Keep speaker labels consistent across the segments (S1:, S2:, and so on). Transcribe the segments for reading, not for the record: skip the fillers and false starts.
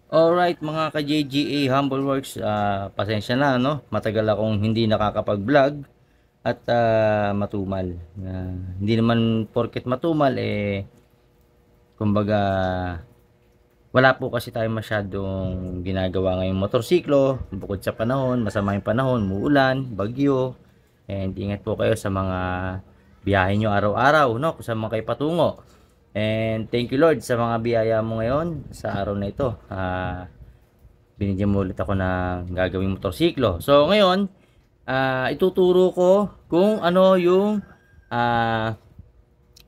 S1: Alright mga ka-JGA Humble Works, pasensya na no, matagal akong hindi nakakapag-vlog at matumal. Hindi naman porket matumal kumbaga wala po kasi tayo masyadong ginagawa ngayong motorsiklo bukod sa panahon, masama yung panahon, muulan, bagyo. And ingat po kayo sa mga biyahe nyo araw-araw no, kung saan man kayo patungo. And thank you Lord sa mga biyaya mo ngayon sa araw na ito. Binigyan mo ulit ako ng gagawing motorsiklo. So ngayon, ituturo ko kung ano yung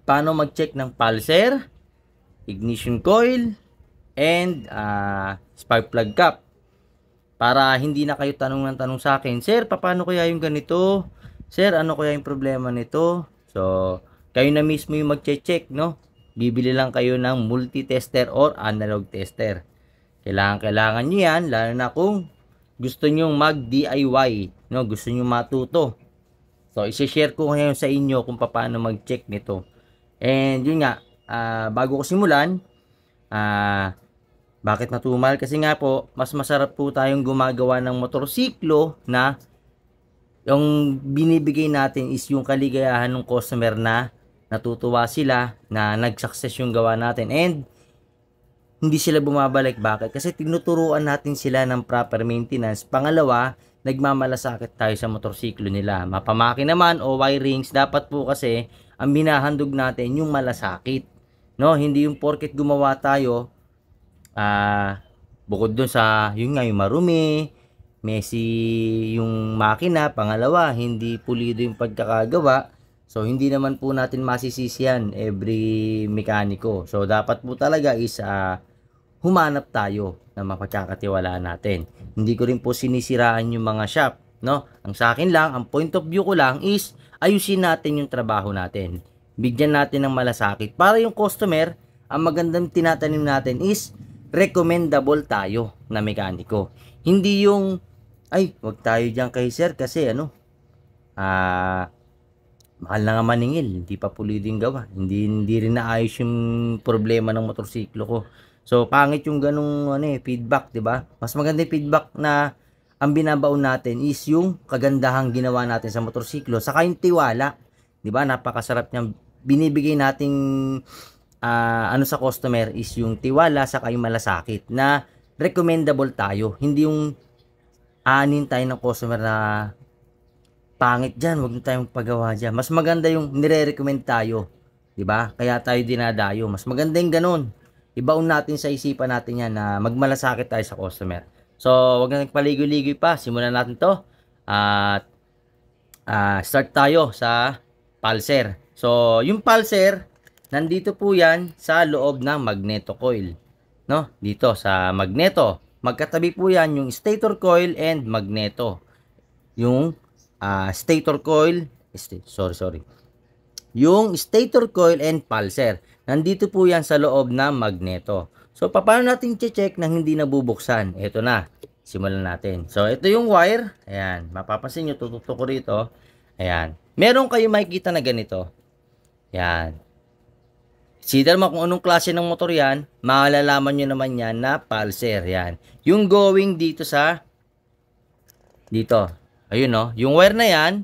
S1: paano mag-check ng pulser, ignition coil, and spark plug cap. Para hindi na kayo tanong ng tanong sa akin, Sir, paano kaya yung ganito? Sir, ano kaya yung problema nito? So, kayo na mismo yung mag-check, no? Bibili lang kayo ng multi-tester or analog tester. Kailangan nyo yan, lalo na kung gusto nyo mag-DIY, no? Gusto nyo matuto. So, isi-share ko ngayon sa inyo kung paano mag-check nito. And yun nga, bago ko simulan, bakit matumal? Kasi nga po, mas masarap po tayong gumagawa ng motorsiklo na yung binibigay natin is yung kaligayahan ng customer na natutuwa sila na nag-success yung gawa natin. And hindi sila bumabalik. Bakit? Kasi tinuturuan natin sila ng proper maintenance. Pangalawa, nagmamalasakit tayo sa motorsiklo nila. Mapamaki naman o wirings, dapat po kasi ang binahandog natin yung malasakit. No, hindi yung porket gumawa tayo bukod dun sa yun nga yung marumi, messy yung makina, pangalawa hindi pulido yung pagkakagawa, so hindi naman po natin masisisiyan every mekaniko. So dapat po talaga is humanap tayo na mapagkakatiwalaan natin. Hindi ko rin po sinisiraan yung mga shop, no? Ang sa akin lang, ang point of view ko lang is ayusin natin yung trabaho natin. Bigyan natin ng malasakit para yung customer, ang magandang tinatanim natin is recommendable tayo na mekaniko. Hindi yung ay, wag tayo diyan kay sir kasi mahal na nga maningil, hindi pa pulido yung gawa. Hindi rin naayos yung problema ng motorsiklo ko. So pangit yung ganung feedback, 'di ba? Mas maganda yung feedback na ang binabaon natin is yung kagandahang ginawa natin sa motorsiklo, saka yung tiwala. 'Di ba? Napakasarap niyang binibigay nating sa customer is yung tiwala sa yung malasakit na recommendable tayo. Hindi yung anin tayo ng customer na pangit dyan, wag na tayong pagawa dyan. Mas maganda yung nire-recommend tayo. 'Di ba? Kaya tayo dinadayo. Mas maganda yung ganun. Ibaon natin sa isipan natin yan na magmalasakit tayo sa customer. So, wag na nagpaligoy-ligoy pa. Simulan natin to. At start tayo sa pulser. So, yung pulser, nandito po yan sa loob ng magneto coil. No? Dito sa magneto. Magkatabi po yan yung stator coil and magneto. Yung stator coil, yung stator coil and pulser. Nandito po yan sa loob ng magneto. So, paano natin check na hindi nabubuksan? Ito na. Simulan natin. So, ito yung wire. Ayan. Mapapansin nyo, tututok ko rito. Ayan. Meron kayo makikita na ganito. Ayan. Consider mo kung anong klase ng motor yan. Malalaman nyo naman yan na pulser. Ayan. Yung going dito sa dito. Ayun no. Yung wire na yan,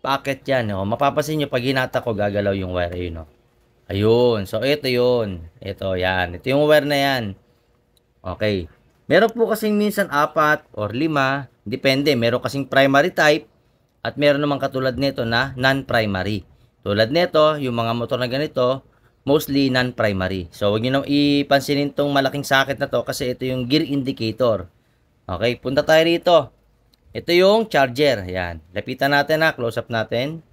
S1: packet yan. No? Mapapansin nyo, pag hinata ko, gagalaw yung wire. Ayun no. Ayun. So, ito yun. Ito, yan. Ito yung wire na yan. Okay. Meron po kasing minsan 4 or 5. Depende. Meron kasing primary type. At meron naman katulad nito na non-primary. Tulad nito, yung mga motor na ganito, mostly non-primary. So, huwag nyo na ipansinin tong malaking socket na to kasi ito yung gear indicator. Okay. Punta tayo rito. Ito yung charger. Ayan. Lapitan natin na. Close up natin.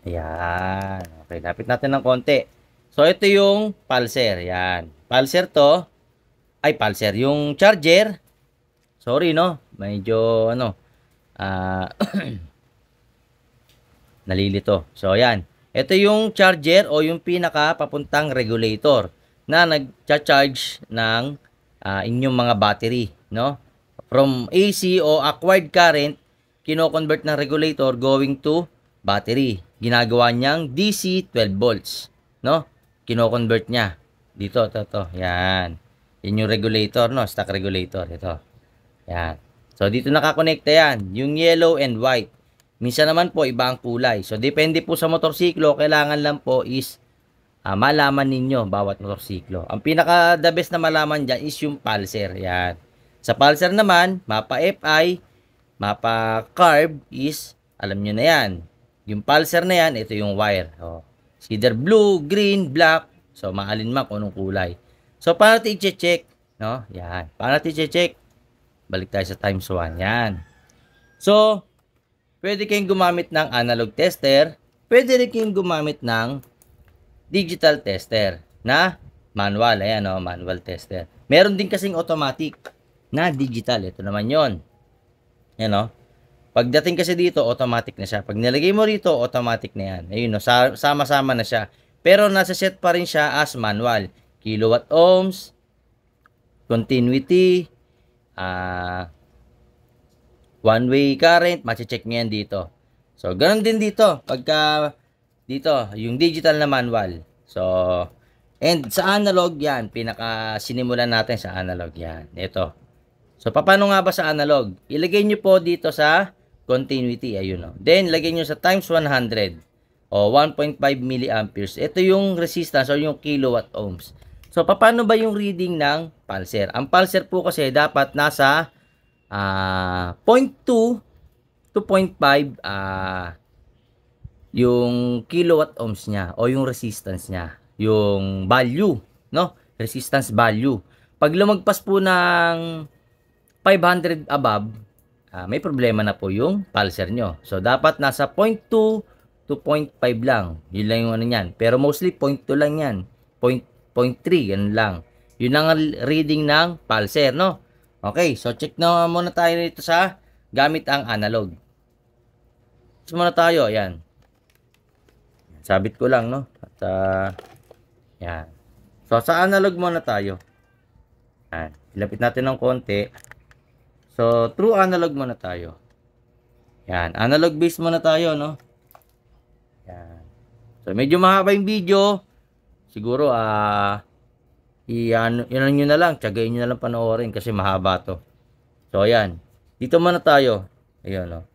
S1: Ayan. Okay. Lapit natin ng konti. So, ito yung pulser. Ayan. Pulser to. Ay, pulser. Yung charger. Sorry, no? Medyo, nalilito. So, ayan. Ito yung charger o yung pinaka papuntang regulator na nag-charge ng inyong mga battery, no? From AC o acquired current, kino-convert ng regulator going to battery. Ginagawa niyang DC 12 volts, no? Kino-convert niya. Dito, to. Yan. Yan yung regulator, no? Stock regulator. Ito. Yan. So, dito nakakonekta yan. Yung yellow and white. Minsan naman po, iba ang kulay. So, depende po sa motorsiklo. Kailangan lang po is malaman ninyo bawat motorsiklo. Ang pinaka the best na malaman dyan is yung pulser. Yan. Sa pulser naman, mapa FI, mapa carb is, alam nyo na yan. Yung pulser na yan, ito yung wire. Oh. Either blue, green, black. So, maalin man kung anong kulay. So, paano natin i-check? No? Yan. Paano natin i-check? Balik tayo sa times 1. Yan. So, pwede kayong gumamit ng analog tester. Pwede rin kayong gumamit ng digital tester na manual. Ayan, oh, manual tester. Meron din kasing automatic na digital. Ito naman yon. Yan, oh. Pagdating kasi dito, automatic na siya. Pag nilagay mo rito, automatic na yan. Ayun, no, sama-sama na siya. Pero nasa set pa rin siya as manual. Kilowatt ohms, continuity, one-way current, mache-check nyo yan dito. So, ganun din dito. Pagka dito, yung digital na manual. So, and sa analog yan, pinaka-sinimulan natin sa analog yan. Ito. So, paano nga ba sa analog? Ilagay nyo po dito sa continuity. Ayun, no. Then, lagay nyo sa times 100 o 1.5 milliamperes. Ito yung resistance o yung kilowatt ohms. So, paano ba yung reading ng pulser? Ang pulser po kasi dapat nasa 0.2 to 0.5 yung kilowatt ohms niya o yung resistance niya. Yung value, no? Resistance value. Pag lumagpas po ng 500 above, may problema na po yung pulser nyo. So, dapat nasa 0.2 to 0.5 lang. Yun lang yung ano yan. Pero mostly 0.2 lang yan. 0.3, yan lang. Yun ang reading ng pulser, no? Okay, so check na muna tayo dito sa gamit ang analog. Check muna tayo, yan. Sabit ko lang, no? At, yan. So, sa analog muna tayo. Yan. Ilapit natin ng konti. So, true analog muna tayo. Yan. Analog base muna tayo, no? Yan. So, medyo mahaba yung video. Siguro, yan nyo na lang. Tiyagayin nyo na lang panoorin kasi mahaba to. So, ayan. Dito muna tayo. Ayan, no?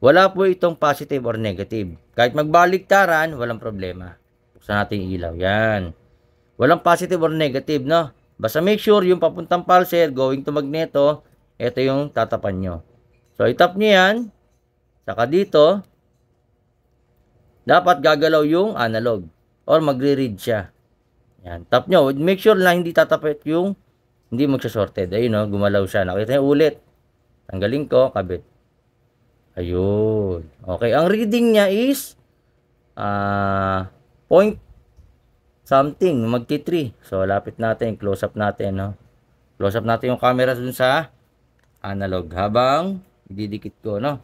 S1: Wala po itong positive or negative. Kahit magbaliktaran, walang problema. Buksan natin yung ilaw. Yan. Walang positive or negative, no? Basta make sure yung papuntang pulser, going to magneto, ito yung tatapan nyo. So, itap nyo yan. Saka dito, dapat gagalaw yung analog. Or magre-read siya. Yan. Tap nyo. Make sure na hindi tatapit yung hindi magsasorted. Ayun, no? Gumalaw siya. Nakita nyo ulit. Tanggalin ko, kabit. Ayun. Okay. Ang reading niya is point something. Magti-3. So, lapit natin. Close up natin. No? Close up natin yung camera dun sa analog. Habang ididikit ko. No?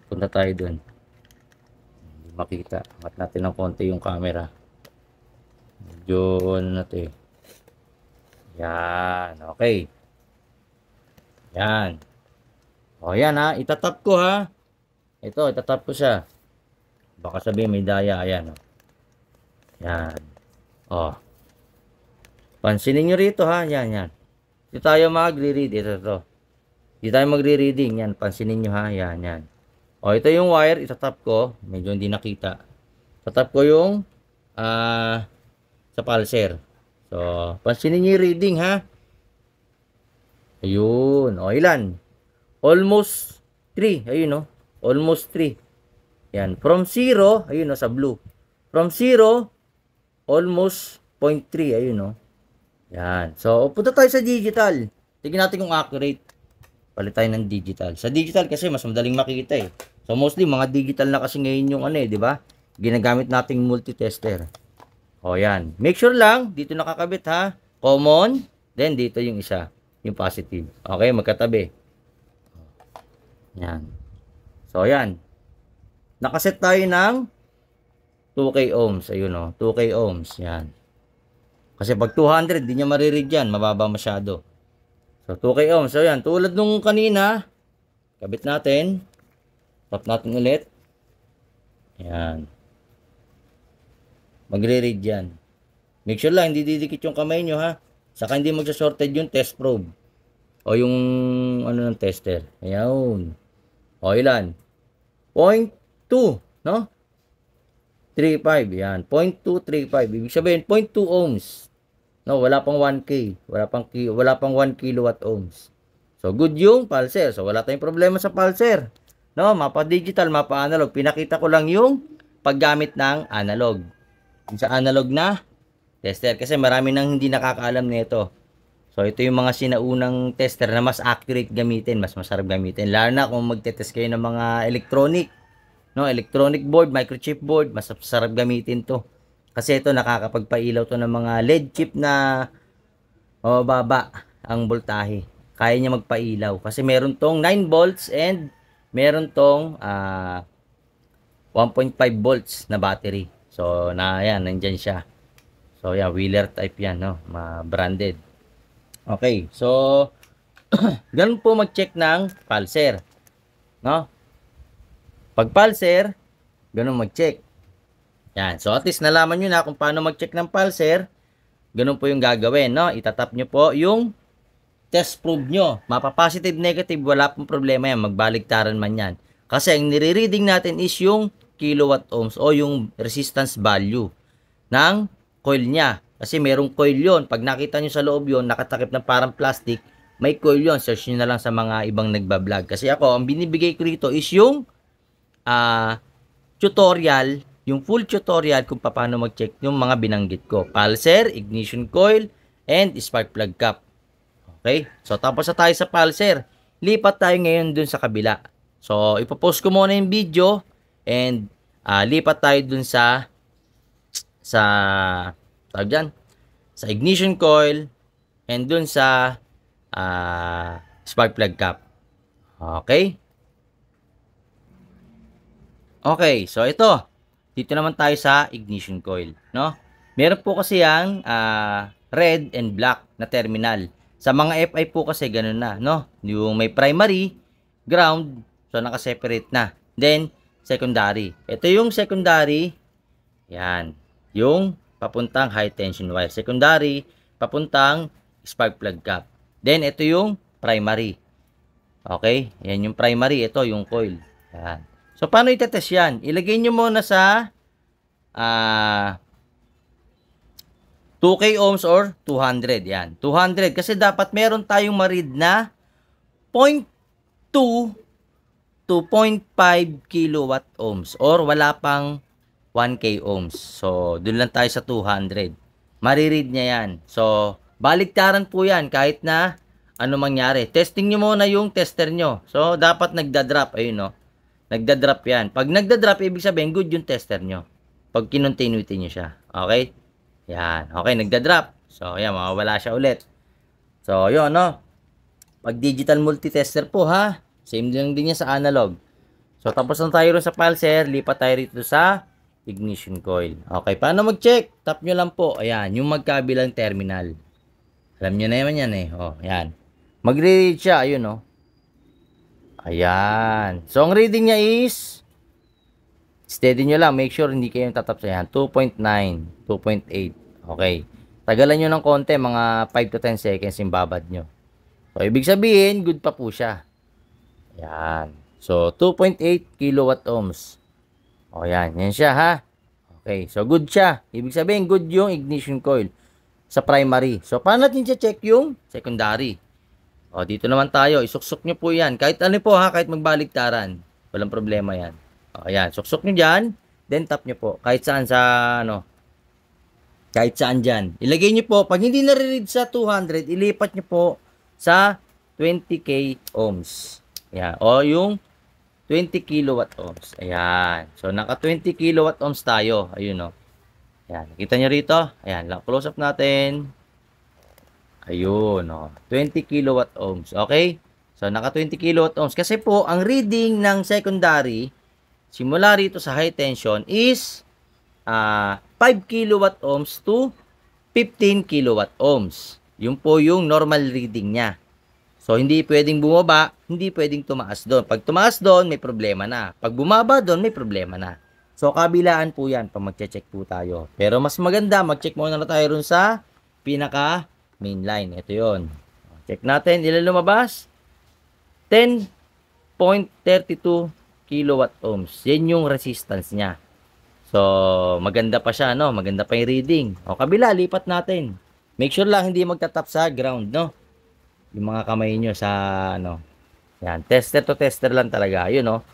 S1: Punta tayo dun. Hindi makita. Angat natin ng konti yung camera. Medyo ano natin. Yan. Okay. Yan. O, yan ha. Itatap ko ha. Ito, itatap ko siya. Baka sabihin may daya. Ayan. O. Yan. O. Pansinin nyo rito ha. Yan, yan. Dito tayo magre-read. Ito. Dito tayo magre-reading. Yan. Pansinin nyo ha. Yan, yan. O, ito yung wire. Itatap ko. Medyo hindi nakita. Itatap ko yung sa pulser. So, pansinin nyo yung reading ha. Ayun. O, ilan? Almost 3. Ayun, no? Almost 3. Yan. From 0, ayun, no, sa blue. From 0, almost 0.3. Ayun, no? Yan. So, punta tayo sa digital. Tingnan natin kung accurate. Palit tayo ng digital. Sa digital kasi, mas madaling makita eh. So, mostly, mga digital na kasi ngayon yung ano eh, di ba? Ginagamit nating multitester. O, yan. Make sure lang, dito nakakabit ha. Common. Then, dito yung isa. Yung positive. Okay, magkatabi. Yan. So, yan. Nakaset tayo ng 2K ohms. Ayun, o. 2K ohms. Yan. Kasi pag 200, di nyo maririg yan. Mababa masyado. So, 2K ohms. So, yan. Tulad nung kanina, kabit natin. Tap natin ulit. Yan. Magre-read yan. Make sure lang, hindi didikit yung kamay nyo ha. Saka hindi magsa-shorted yung test probe. O yung ano ng tester. Ayan. O ilan? 0.2, no? 35, yan. 0.235. Ibig sabihin, 0.2 ohms. No, wala pang 1K. Wala pang 1 kilowatt ohms. So, good yung pulser. So, wala tayong problema sa pulser. No, mapa digital, mapa analog. Pinakita ko lang yung paggamit ng analog. Sa analog na tester. Kasi marami nang hindi nakakaalam nito. So, ito yung mga sinaunang tester na mas accurate gamitin. Mas masarap gamitin. Lalo na kung magte-test kayo ng mga electronic. No, electronic board, microchip board. Mas masarap gamitin to. Kasi ito nakakapagpailaw to ng mga LED chip na baba ang voltahe. Kaya niya magpailaw. Kasi meron tong 9 volts and meron tong 1.5 volts na battery. So, nandyan siya. So, yan, Wheeler type yan, no? Branded. Okay, so, ganun po mag-check ng pulser. No? Pag pulser, ganun mag-check. Yan. So, at least nalaman nyo na kung paano mag-check ng pulser. Ganun po yung gagawin, no? Itatap nyo po yung test probe nyo. Mapa-positive, negative, wala pong problema yan. Magbaligtaran man yan. Kasi ang nire-reading natin is yung kilowatt ohms o yung resistance value ng coil niya. Kasi merong coil yon. Pag nakita nyo sa loob yon, nakatakip na parang plastic, may coil yon. Search nyo na lang sa mga ibang nagbablog. Kasi ako, ang binibigay ko rito is yung tutorial, yung full tutorial kung paano mag-check yung mga binanggit ko. Pulser, ignition coil, and spark plug cap. Okay? So, tapos na tayo sa pulser. Lipat tayo ngayon dun sa kabila. So, ipopost ko muna yung video and lipat tayo dun sa tawag dyan, sa ignition coil and dun sa spark plug cap. Okay? Okay, so ito. Dito naman tayo sa ignition coil, no? Meron po kasi yang red and black na terminal. Sa mga FI po kasi ganun na, no? Yung may primary, ground, so naka-separate na. Then secondary. Ito yung secondary. Yan. Yung papuntang high tension wire. Secondary, papuntang spark plug cap. Then ito yung primary. Okay? Yan yung primary. Ito yung coil. Yan. So, paano itetest yan? Ilagay nyo muna sa 2K ohms or 200. Yan. 200. Kasi dapat meron tayong ma-read na 0.2 to 0.5 kilowatt ohms or wala pang 1K ohms. So, dun lang tayo sa 200. Mariread niya yan. So, baliktaran po yan kahit na ano mangyari. Testing nyo muna yung tester nyo. So, dapat nagda-drop. Ayun, no? Nagda-drop yan. Pag nagda-drop, ibig sabihin, good yung tester nyo. Pag kinontinuity nyo siya. Okay? Yan. Okay, nagda-drop. So, yan, mawawala siya ulit. So, yun, no? Pag digital multitester po, ha? Same lang din yan sa analog. So, tapos na tayo rin sa pulser. Lipat tayo rito sa ignition coil. Okay, paano mag-check? Tap nyo lang po. Ayan, yung magkabilang terminal. Alam nyo na naman yan, eh. O, yan. Magre-read siya. Ayun, no? Ayan. So, ang reading niya is steady nyo lang. Make sure hindi kayo tatap sa yan. 2.9, 2.8. Okay. Tagalan nyo ng konti. Mga 5 to 10 seconds yung babad nyo. So, ibig sabihin, good pa po siya. Ayan. So, 2.8 kilowatt ohms. O, yan. Yan siya, ha? Okay. So, good siya. Ibig sabihin, good yung ignition coil sa primary. So, paano natin check yung secondary? O, dito naman tayo. Isuksok nyo po yan. Kahit ano po ha, kahit magbaligtaran. Walang problema yan. O, ayan. Suksok nyo dyan. Then tap nyo po. Kahit saan sa, kahit saan dyan. Ilagay nyo po. Pag hindi nare-read sa 200, ilipat nyo po sa 20K ohms. Ayan. O, yung 20 kilowatt ohms. Ayan. So, naka 20 kilowatt ohms tayo. Ayun, o. Ayan. Nakita nyo rito? Ayan. Close up natin. Ayun, 20 kilowatt ohms. Okay? So, naka 20 kilowatt ohms. Kasi po, ang reading ng secondary, simula rito sa high tension is 5 kilowatt ohms to 15 kilowatt ohms. Yun po yung normal reading niya. So, hindi pwedeng bumaba, hindi pwedeng tumaas doon. Pag tumaas doon, may problema na. Pag bumaba doon, may problema na. So, kabilaan po yan pag magche-check po tayo. Pero mas maganda, mag-check muna na tayo rin sa pinaka mainline. Ito yon. Check natin, ilan lumabas? 10.32 kilowatt ohms. Yan yung resistance niya. So, maganda pa siya, no? Maganda pa yung reading. O, kabila, lipat natin. Make sure lang hindi magtatap sa ground, no? Yung mga kamay nyo sa, ano. Yan, tester to tester lang talaga. Yun, no?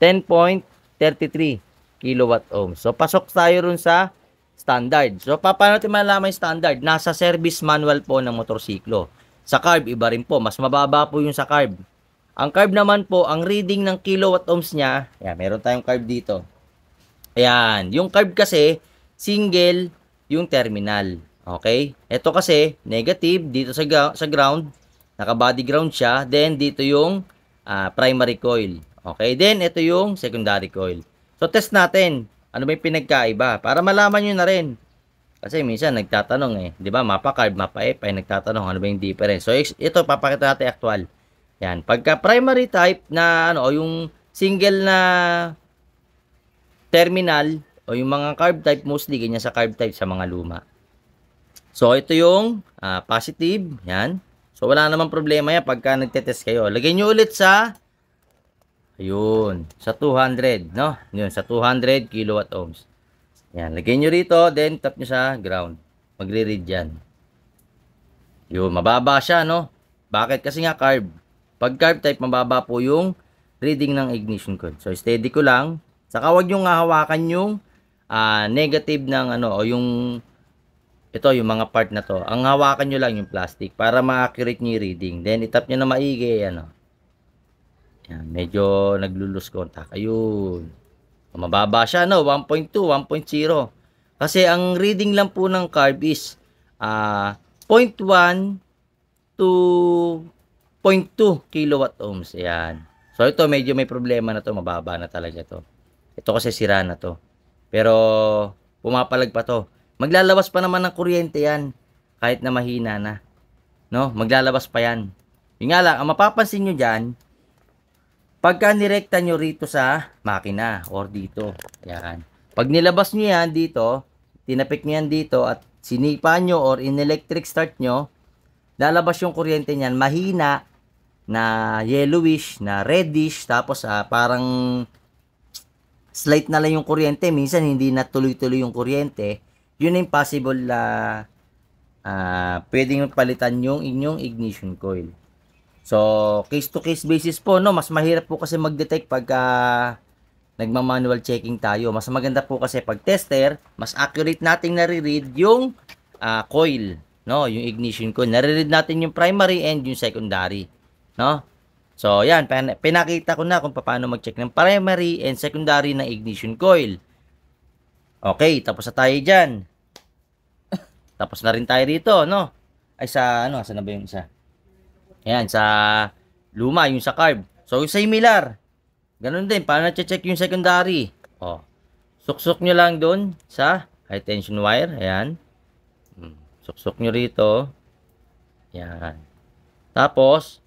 S1: 10.33 kilowatt ohms. So, pasok tayo rin sa standard. So, paano natin malalaman yung standard? Nasa service manual po ng motorsiklo. Sa carb, iba rin po. Mas mababa po yung sa carb. Ang carb naman po, ang reading ng kilowatt ohms niya, yan, meron tayong carb dito. Ayan, yung carb kasi, single yung terminal. Okay? Ito kasi, negative, dito sa ground, naka-body ground siya, then dito yung primary coil. Okay? Then, ito yung secondary coil. So, test natin, ano ba yung pinagkaiba? Para malaman nyo na rin. Kasi minsan, nagtatanong eh. Di ba? Mapa carb, mapa FI, nagtatanong, ano ba yung difference? So, ito, papakita natin actual. Yan. Pagka primary type na, ano, o yung single na terminal o yung mga carb type, mostly ganyan sa carb type sa mga luma. So, ito yung positive. Yan. So, wala namang problema yan pagka nagtetest kayo. Lagay nyo ulit sa ayun, sa 200, no? Yun, sa 200 kilowatt ohms. Yan. Lagay nyo rito, then tap nyo sa ground. Magre-read yan. Yun, mababa siya, no? Bakit? Kasi nga carb. Pag carb type, mababa po yung reading ng ignition coil. So, steady ko lang. Saka wag nyo nga hawakan yung negative ng ano, o yung ito, yung mga part na to. Ang hawakan nyo lang yung plastic para ma-accurate nyo yung reading. Then, itap nyo na maigi, ano. Yan, medyo naglulose contact. Ayun. Mababa siya, no? 1.2, 1.0. Kasi ang reading lang po ng carb is 0.1 to 0.2 kilowatt ohms. Ayan. So, ito medyo may problema na to. Mababa na talaga to. Ito kasi sira na to. Pero, pumapalag pa to. Maglalabas pa naman ng kuryente yan. Kahit na mahina na. No? Maglalabas pa yan. Yung nga lang, ang mapapansin nyo dyan, pagka nirekta nyo rito sa makina or dito. Yan. Pag nilabas nyo yan dito, tinapik nyo yan dito at sinipa nyo or in-electric start nyo, lalabas yung kuryente nyan. Mahina na yellowish, na reddish, tapos parang slight na lang yung kuryente, minsan hindi na tuloy-tuloy yung kuryente. Yun yung possible na pwedeng palitan yung inyong ignition coil. So, case to case basis po, no, mas mahirap po kasi mag-detect pagka nagma-manual checking tayo. Mas maganda po kasi pag tester, mas accurate nating nare-read yung coil, no, yung ignition coil. Nare-read natin yung primary and yung secondary, no? So, yan, pinakita ko na kung paano mag-check ng primary and secondary ng ignition coil. Okay, tapos na tayo dyan. Tapos na rin tayo rito, no? Ay, sa, ano, saan na ba yung isa? Ayan, sa luma, yung sa carb. So, similar. Ganun din, paano na-check yung secondary? O, suksok nyo lang doon sa high tension wire. Ayan. Suksok nyo rito. Ayan. Tapos,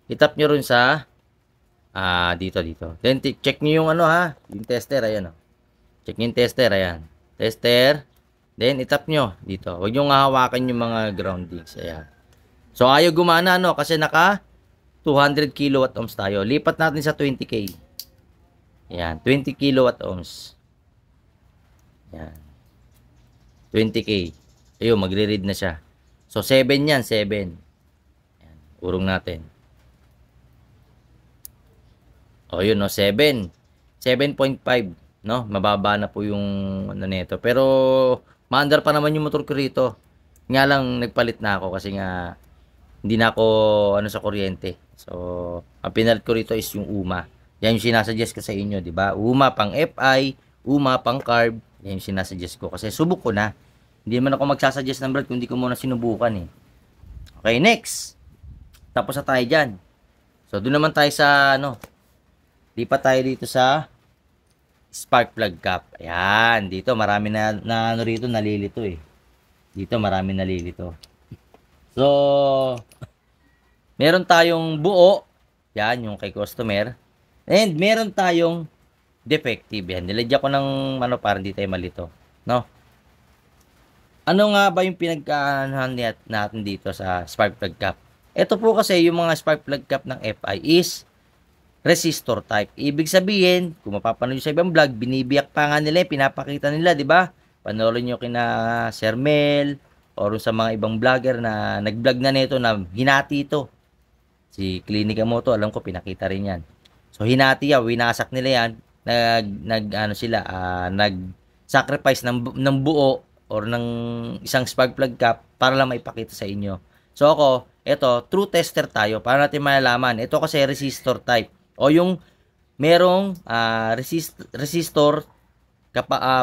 S1: itap nyo rin sa dito. Then, check nyo yung ano ha, yung tester, ayan o. Check nyo yung tester, ayan. Tester. Then, itap nyo dito. Huwag nyo nga hawakan yung mga groundings, ayan. So, ayaw gumana, no? Kasi naka 200 kilowatt ohms tayo. Lipat natin sa 20K. Ayan, 20 kilowatt ohms. Ayan. 20K. Ayun, magre-read na siya. So, 7 yan, 7. Ayan, urong natin. O, yun, no? 7. 7.5, no? Mababa na po yung ano nito. Pero, maandar pa naman yung motor ko rito. Nga lang, nagpalit na ako kasi nga, hindi na ako, ano, sa kuryente. So, ang pinalit ko rito is yung UMA. Yan yung sinasuggest ko sa inyo, di ba? UMA pang FI, UMA pang carb. Yan yung sinasuggest ko. Kasi subok ko na. Hindi naman ako magsasuggest ng brand kung hindi ko muna sinubukan eh. Okay, next. Tapos na tayo dyan. So, doon naman tayo sa, ano, lipat tayo dito sa spark plug cap. Ayan, dito marami na ano rito, nalilito eh. Dito marami nalilito. So, meron tayong buo. Yan, yung kay customer. And meron tayong defective yan. Nilagyan ko ng ano para hindi tayo malito, no? Ano nga ba yung pinagkaanuhan natin dito sa spark plug cap? Ito po kasi yung mga spark plug cap ng FI is resistor type. Ibig sabihin, kung mapapanood sa ibang vlog, binibiyak pa nga nila, pinapakita nila, di ba? Panoorin nyo kina Sir Mel or sa mga ibang vlogger na nag-vlog na nito na hinati ito. Si Clinica Moto, alam ko pinakita rin yan. So hinati yan, winasak nila yan, ano sila, nag-sacrifice ng buo or ng isang spark plug cap para lang maipakita sa inyo. So ako, ito, true tester tayo para natin malalaman. Ito kasi resistor type. O yung merong resistor,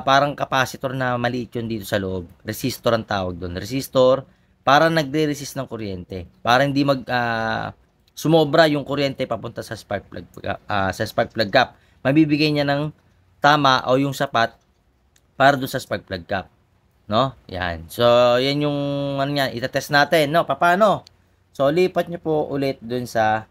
S1: parang capacitor na maliit yun dito sa loob. Resistor ang tawag doon. Resistor, para nagre-resist ng kuryente. Para hindi sumobra yung kuryente papunta sa spark plug cap. Mabibigay niya ng tama o yung sapat para doon sa spark plug cap. No? Yan. So, yan yung ano yan, itetest natin, no? Paano? So, lipat nyo po ulit dun sa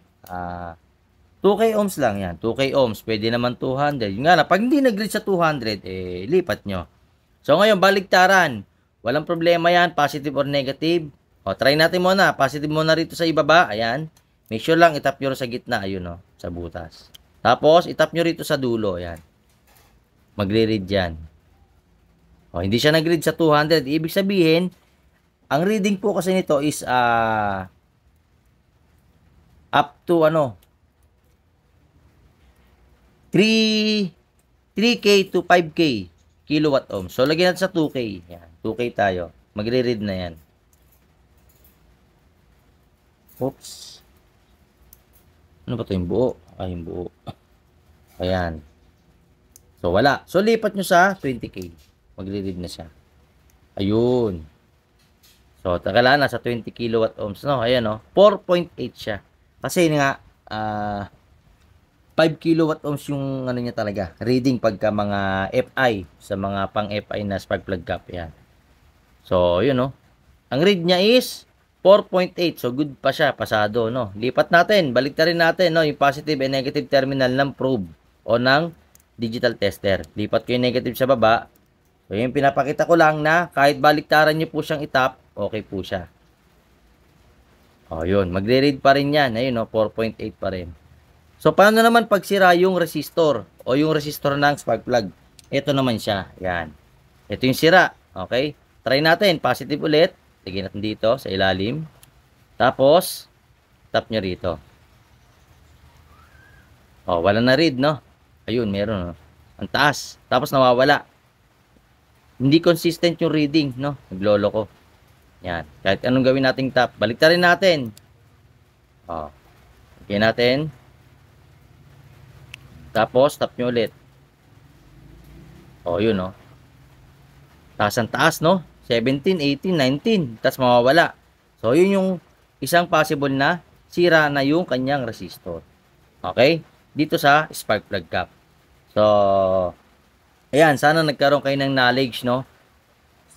S1: 2K ohms lang yan. 2K ohms. Pwede naman 200. Yung nga na, pag hindi nag-reach sa 200, lipat nyo. So, ngayon, baligtaran. Walang problema yan, positive or negative. O, try natin muna. Positive muna rito sa ibaba. Ayan. Make sure lang, itap nyo sa gitna. Ayun, no? Sa butas. Tapos, itap nyo rito sa dulo. Ayan. Magre-read yan. O, hindi siya nag-read sa 200. Ibig sabihin, ang reading po kasi nito is up to 3K to 5K kilowatt ohm. So, lagyan natin sa 2K. Yan, 2K tayo. Magre-read na yan. Oops. Ano ba ito yung buo? Yung buo. Ayan. So, wala. So, lipat nyo sa 20K. Magre-read na siya. Ayun. So, tagala na sa 20 kilowatt ohms, no? Ayan, no? 4.8 siya. Kasi nga, 5 kilowatt ohms yung ano niya talaga. Reading pagka mga FI, sa mga pang FI na spark plug cap. Ayan. So, yun, no? Ang read niya is 4.8. So, good pa siya. Pasado, no? Lipat natin. Baliktarin natin, no? Yung positive and negative terminal ng probe o ng digital tester. Lipat ko yung negative sa baba. So, yung pinapakita ko lang na kahit baliktaran nyo po siyang itap, okay po siya. O, yun. Magre-read pa rin yan. Ayun, no? 4.8 pa rin. So, paano naman pag sira yung resistor o yung resistor ng spark plug? Ito naman siya. Yan. Ito yung sira. Okay? Try natin. Positive ulit. Lagyan natin dito sa ilalim. Tapos, tap nyo rito. O, wala na read, no? Ayun, meron, no? Ang taas. Tapos, nawawala. Hindi consistent yung reading, no? Naglolo ko. Yan. Kahit anong gawin nating tap. Baliktarin natin. O. Lagyan natin. Tapos, tap nyo ulit. O, yun, no? Taas ang taas, no? 17, 18, 19. Tapos, mawawala. So, yun yung isang possible na sira na yung kanyang resistor. Okay? Dito sa spark plug cap. So, ayan, sana nagkaroon kayo ng knowledge, no?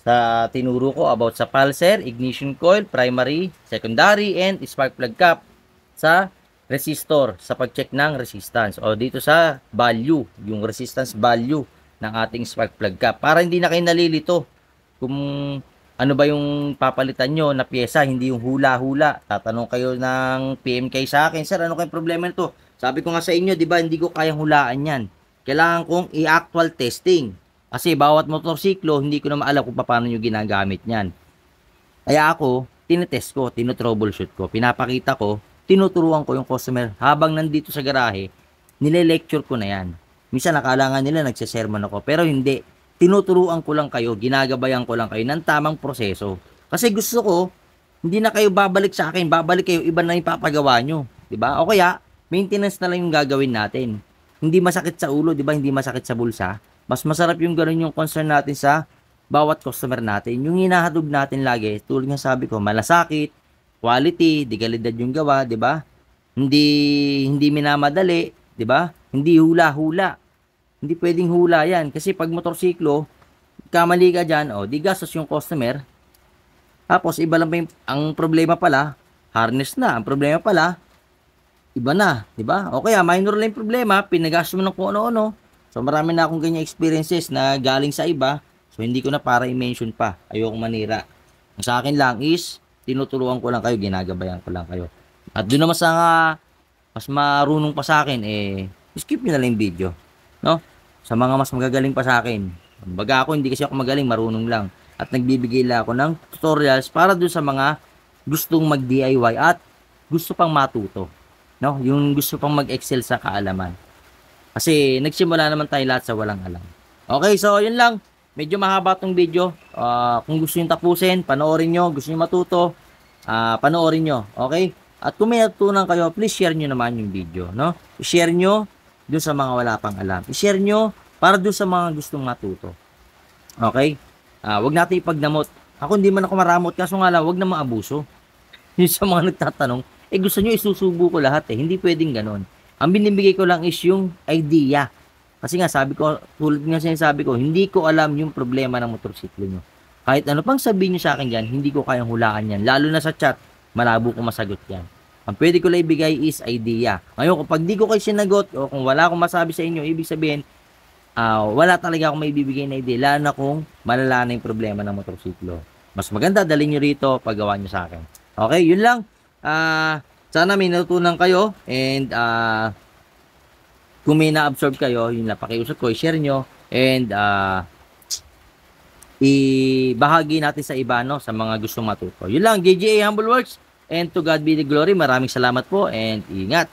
S1: Sa tinuro ko about sa pulser, ignition coil, primary, secondary, and spark plug cap sa resistor, sa pag-check ng resistance. O dito sa value, yung resistance value ng ating spark plug cap. Para hindi na kayo nalilito kung ano ba yung papalitan nyo na pyesa, hindi yung hula-hula. Tatanong kayo ng PMK sa akin, sir, ano kayong problema nito? Sabi ko nga sa inyo, di ba, hindi ko kayang hulaan yan. Kailangan kong i-actual testing. Kasi bawat motorsiklo, hindi ko na maalam kung paano nyo ginagamit yan. Kaya ako, tinetest ko, tinotroubleshoot ko, pinapakita ko, tinuturuan ko yung customer habang nandito sa garahe, nile-lecture ko na yan. Minsan nakalangan nila, nagsasermon ako, pero hindi. Tinuturuan ko lang kayo, ginagabayan ko lang kayo ng tamang proseso. Kasi gusto ko, hindi na kayo babalik sa akin, babalik kayo, iba na yung papagawa nyo. Diba? O kaya, maintenance na lang yung gagawin natin. Hindi masakit sa ulo, di ba? Hindi masakit sa bulsa. Mas masarap yung gano'n yung concern natin sa bawat customer natin. Yung hinahadog natin lagi, tulad nga sabi ko, malasakit, quality, di kalidad yung gawa, di ba? Hindi minamadali, di ba? Hindi hula-hula. Hindi pwedeng hula yan. Kasi pag motorsiklo, kamali ka dyan, di gastos yung customer. Tapos, iba lang pa ang problema pala, harness na. Ang problema pala, iba na, di ba? O kaya minor lang yung problema, pinagastos mo ng kung ano-ano, So marami na akong ganyan experiences na galing sa iba. So hindi ko na para i-mention pa. Ayokong manira. Ang sa akin lang is tinuturuan ko lang kayo, ginagabayan ko lang kayo. At doon naman sa mas marunong pa sa akin, skip nyo na lang yung video. No? Sa mga mas magagaling pa sa akin. Baga ako, hindi kasi ako magaling, marunong lang. At nagbibigay lang ako ng tutorials para doon sa mga gustong mag-DIY at gusto pang matuto. No? Yung gusto pang mag-excel sa kaalaman. Kasi nagsimula naman tayo lahat sa walang alam. Okay, so yun lang. Medyo mahaba tong video. Kung gusto nyo tapusin, panoorin nyo. Gusto nyo matuto, panoorin nyo. Okay? At kung may natutunan kayo, please share nyo naman yung video. No? I-share nyo dun sa mga wala pang alam. I-share nyo para dun sa mga gustong matuto. Okay? Wag natin ipagnamot. Ako hindi man ako maramot. Kaso nga lang, wag na maabuso. Yung sa mga nagtatanong, gusto nyo isusubo ko lahat eh. Hindi pwedeng ganon. Ang binibigay ko lang is yung idea. Kasi nga sabi ko, tulad nga sinasabi ko, hindi ko alam yung problema ng motorsiklo nyo. Kahit ano pang sabihin nyo sa akin dyan, hindi ko kayang hulaan yan. Lalo na sa chat, malabo ko masagot yan. Ang pwede ko lang ibigay is idea. Ngayon, kapag di ko kayo sinagot o kung wala akong masabi sa inyo, ibig sabihin, wala talaga akong may bibigay na idea. Lalo na kung malala na yung problema ng motorsiklo. Mas maganda, dalhin nyo rito, paggawa nyo sa akin. Okay, yun lang. Sana may natutunan kayo. And, kung may na-absorb kayo, yun lang, pakiusap ko, i-share nyo. And, ibahagi natin sa iba, no, sa mga gustong matuto. Yun lang, JGA Humble Works. And to God be the glory. Maraming salamat po and ingat.